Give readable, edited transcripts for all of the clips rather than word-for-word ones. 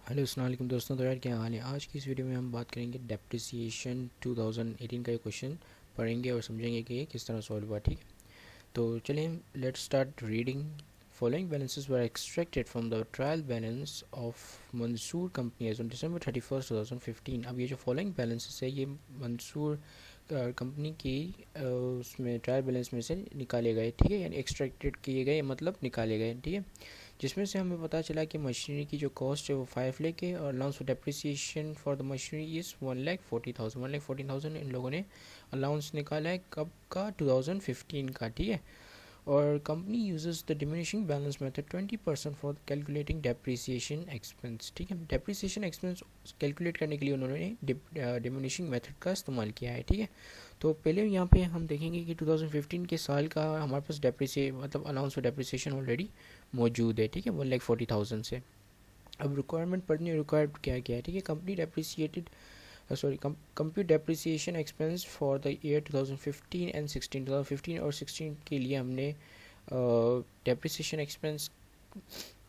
Hello अस्सलाम वालेकुम दोस्तों। तो यार क्या हाल है। आज की इस वीडियो में हम बात करेंगे डेप्रिसिएशन 2018 का ये क्वेश्चन पढ़ेंगे और समझेंगे कि ये किस तरह सॉल्व हुआ। ठीक है, तो चलिए let's start reading. Following balances were extracted from the trial balance of Mansoor company on December 31st 2015। अब ये जो फॉलोइंग बैलेंसेस है ये मंसूर कंपनी की उसमें ट्रायल बैलेंस में से निकाले गए। ठीक है, यानी एक्सट्रैक्टेड किए गए मतलब निकाले गए। ठीक है, जिसमें से हमें पता चला कि मशीनरी की जो कॉस्ट है वो 5 लाख है और allowance for depreciation for the machinery is 1,40,000। 1,14,000 इन लोगों ने अलाउंस निकाला है। कब का? 2015 का। ठीक है, और company uses the diminishing balance method 20% for calculating depreciation expense. ठीक है, डेप्रिसिएशन एक्सपेंस कैलकुलेट करने के लिए उन्होंने डिमिनिशिंग मेथड का इस्तेमाल किया है। ठीक है, तो पहले यहाँ पे हम देखेंगे कि 2015 के साल का हमारे पास डेप्रिसिए मतलब अलाउंस फॉर डेप्रिसिएशन ऑलरेडी मौजूद है। ठीक है, 1,40,000 से। अब रिक्वायरमेंट पढ़नी, रिक्वायर्ड क्या क्या है। ठीक है, company depreciated compute depreciation expense for the year 2015 and 16। 2015 और 16 के लिए हमने डेप्रिसिएशन एक्सपेंस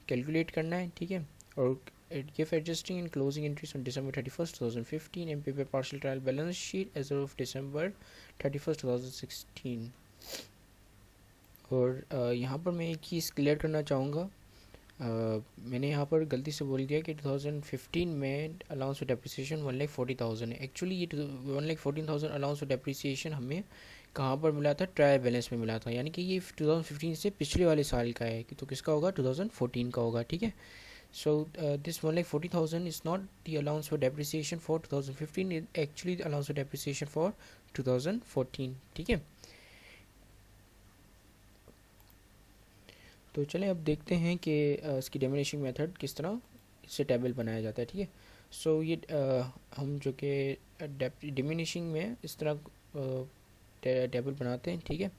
कैलकुलेट करना है। ठीक है, और give adjusting and closing entries on December 31st 2015 and prepare partial trial balance sheet as of December 31st 2016। और यहाँ पर मैं एक चीज़ क्लियर करना चाहूँगा। मैंने यहाँ पर गलती से बोल दिया कि 2015 में अलाउंस फॉर डेप्रिसिएशन 1,40,000 है। एक्चुअली ये 1,14,000 अलाउंस फॉर डेप्रिसिएशन हमें कहाँ पर मिला था? ट्रायल बैलेंस में मिला था, यानी कि ये 2015 से पिछले वाले साल का है। तो किसका होगा? 2014 का होगा। ठीक है, so this 1,40,000 is not the allowance for depreciation for 2015, it actually allowance for depreciation for 2014। ठीक है, तो चलें अब देखते हैं कि इसकी डिमिनिशिंग मेथड किस तरह इससे टेबल बनाया जाता है। ठीक है, सो ये हम जो कि डिमिनिशिंग में इस तरह टेबल बनाते हैं। ठीक है,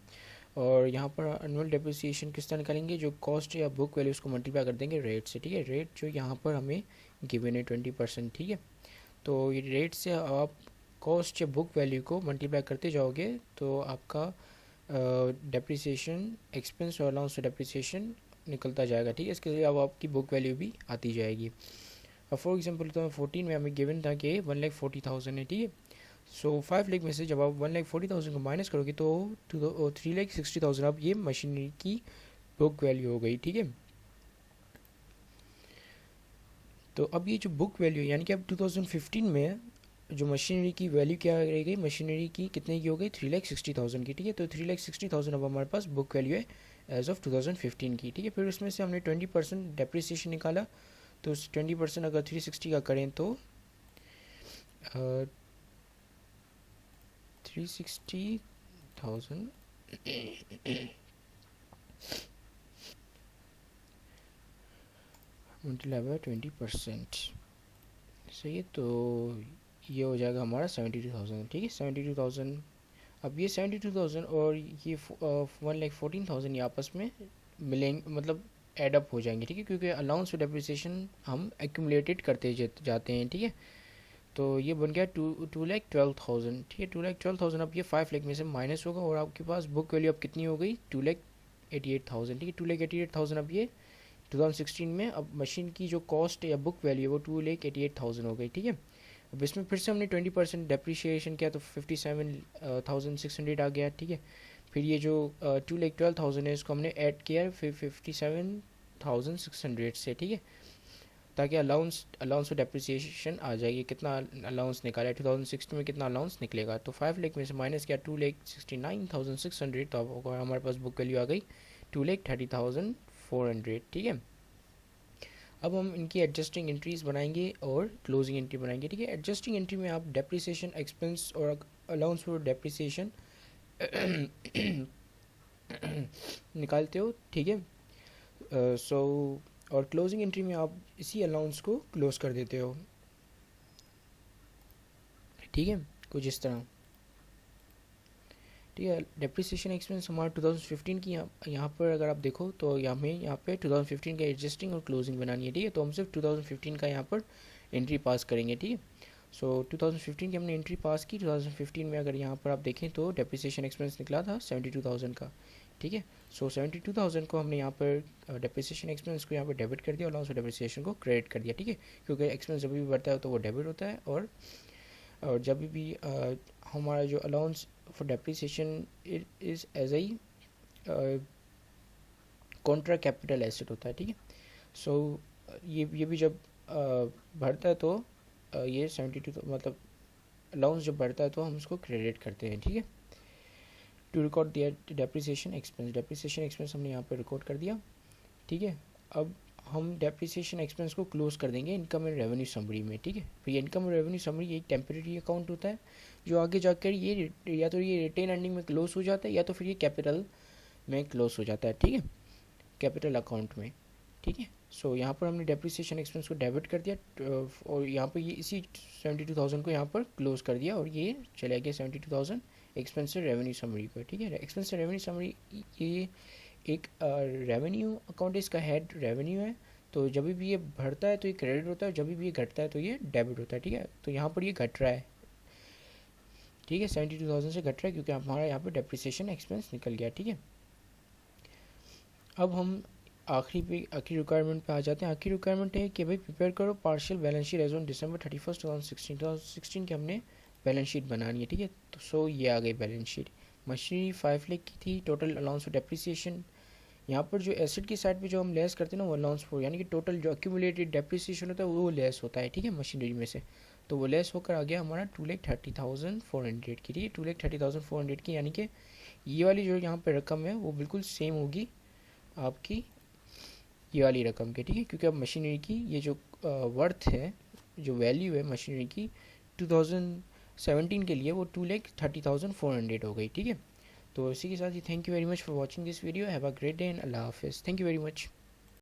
और यहाँ पर एनुअल डेप्रिसिएशन किस तरह निकालेंगे? जो कॉस्ट या बुक वैल्यू उसको मल्टीप्लाई कर देंगे रेट से। ठीक है, रेट जो यहाँ पर हमें गिवन है 20%। ठीक है, तो ये रेट से आप कॉस्ट या बुक वैल्यू को मल्टीप्लाई करते जाओगे तो आपका डेप्रिसिएशन एक्सपेंस और अलाउंस फॉर डेप्रिसिएशन निकलता जाएगा। ठीक है, इसके लिए अब आपकी बुक वैल्यू भी आती जाएगी। अब फॉर एग्जांपल 2014 में हमें गिवन था कि 1,40,000 है। ठीक है, सो 5 लाख में से जब आप 1,40,000 को माइनस करोगे तो 3,60,000 अब ये मशीनरी की बुक वैल्यू हो गई। ठीक है, तो अब ये जो बुक वैल्यू यानी कि अब 2015 में जो मशीनरी की वैल्यू क्या रह गई? मशीनरी की कितने की हो गई? 3,60,000 की। ठीक है, तो 3,60,000 अब हमारे पास बुक वैल्यू है एज ऑफ 2015 की। ठीक है, फिर उसमें से हमने 20% डेप्रिसिएशन निकाला। तो 20% अगर 360 का करें तो 360,000 मल्टीप्लाई बाय 20%। सही है, तो ये हो जाएगा हमारा 72,000। ठीक है, 72,000। अब ये 72,000 और ये 1,14,000 ये आपस में मिलेंगे, मतलब एडअप हो जाएंगे। ठीक है, क्योंकि अलाउंस फॉर डेप्रिसिएशन हम एक्यूमुलेटेड करते जाते हैं। ठीक है, तो ये बन गया 2,12,000। ठीक है, 2,12,000 अब ये 5 लाख में से माइनस होगा और आपके पास बुक वैल्यू अब कितनी हो गई? 2,88,000। ठीक है, 2,88,000 अब ये 2016 में अब मशीन की जो कॉस्ट या बुक वैल्यू है वो 2,88,000 हो गई। ठीक है, अब इसमें फिर से हमने 20% डेप्रिशिएशन किया तो 57,600 आ गया। ठीक है, फिर ये जो 2,12,000 है इसको हमने ऐड किया फिर 57,600 से। ठीक है, ताकि अलाउंस ऑफ डेप्रिसिएशन आ जाएगी। कितना अलाउंस निकाला है 2016 में, कितना अलाउंस निकलेगा? तो 5 लाख में से माइनस किया 2,69,600, तो अब हमारे पास बुक वैल्यू आ गई 2,30,400। ठीक है, अब हम इनकी एडजस्टिंग एंट्रीज बनाएंगे और क्लोजिंग एंट्री बनाएंगे। ठीक है, एडजस्टिंग एंट्री में आप डेप्रिसिएशन एक्सपेंस और अलाउंस फॉर डेप्रिसिएशन निकालते हो। ठीक है, सो और क्लोजिंग एंट्री में आप इसी अलाउंस को क्लोज कर देते हो। ठीक है, कुछ इस तरह। ठीक है, डेप्रिसिएशन एक्सपेंस हमारा 2015 की यहाँ पर अगर आप देखो तो हमें यहाँ पे 2015 का एडजस्टिंग और क्लोजिंग बनानी है। ठीक है, तो हम सिर्फ 2015 का यहाँ पर एंट्री पास करेंगे। ठीक है, सो 2015 की हमने एंट्री पास की। 2015 में अगर यहाँ पर आप देखें तो डेप्रिसिएशन एक्सपेंस निकला था 72,000 का। ठीक है, सो 72,000 को हमने यहाँ पर डेप्रिसिएशन एक्सपेंस को यहाँ पर डेबिट कर दिया और अलाउंस फॉर डेप्रिसिएशन को क्रेडिट कर दिया, ठीक है, क्योंकि एक्सपेंस जब भी बढ़ता है तो वो डेबिट होता है, और जब भी हमारा जो allowance for depreciation is as a contra capital asset होता है, ठीक है। सो ये भी जब बढ़ता है तो ये 72 मतलब अलाउंस जब बढ़ता है तो हम उसको क्रेडिट करते हैं, ठीक है। टू रिकॉर्ड दिया डेप्रिसिएशन एक्सपेंस हमने यहाँ पर रिकॉर्ड कर दिया, ठीक है। अब हम डेप्रिसिएशन एक्सपेंस को क्लोज कर देंगे इनकम एंड रेवेन्यू समरी में, ठीक है। तो ये इनकम एंड रेवेन्यू समरी एक टेम्परेरी अकाउंट होता है जो आगे जाकर ये या तो ये रिटेन अर्निंग में क्लोज हो जाता है या तो फिर ये कैपिटल में क्लोज हो जाता है, ठीक है, कैपिटल अकाउंट में, ठीक है। सो यहाँ पर हमने डेप्रिसिएशन एक्सपेंस को डेबिट कर दिया और यहाँ पर ये इसी 72,000 को यहाँ पर क्लोज कर दिया और ये चला गया 72,000 एक्सपेंस रेवेन्यू समरी को, ठीक है। एक्सपेंस रेवेन्यू समरी ये एक रेवेन्यू अकाउंट, इसका हेड रेवेन्यू है, तो जब भी ये बढ़ता है तो ये क्रेडिट होता है, जब भी ये घटता है तो ये डेबिट होता है, ठीक है। तो यहाँ पर ये घट रहा है, ठीक है, 72,000 से घट रहा है क्योंकि हमारा यहाँ पर डेप्रिसिएशन एक्सपेंस निकल गया, ठीक है। अब हम आखिरी रिक्वायरमेंट पे आ जाते हैं। आखिरी रिक्वायरमेंट है कि भाई प्रिपेयर करो partial balance sheet as on December 31, 2016 की हमने बैलेंस शीट बनानी है, ठीक है। तो सो ये आ गई बैलेंस शीट। मशीनरी 5 लाख की थी, टोटल अलाउंस फॉर डेप्रिसिएशन, यहाँ पर जो एसेट की साइड पे जो हम लेस करते हैं ना वो अलाउंस फॉर, यानी कि टोटल जो एक्यूमुलेटेड डेप्रिसिएशन होता है वो लेस होता है, ठीक है, मशीनरी में से। तो वो लेस होकर आ गया हमारा 2,30,400 की, ठीक है, 2,30,400 की, यानी कि ये वाली जो यहाँ पर रकम है वो बिल्कुल सेम होगी आपकी ये वाली रकम के, ठीक है, क्योंकि अब मशीनरी की ये जो वर्थ है, जो वैल्यू है मशीनरी की 2017 के लिए वो 2,30,400 हो गई, ठीक है। तो इसी के साथ ही thank you very much for watching this video. Have a great day and अल्लाह हाफिज़। Thank you very much.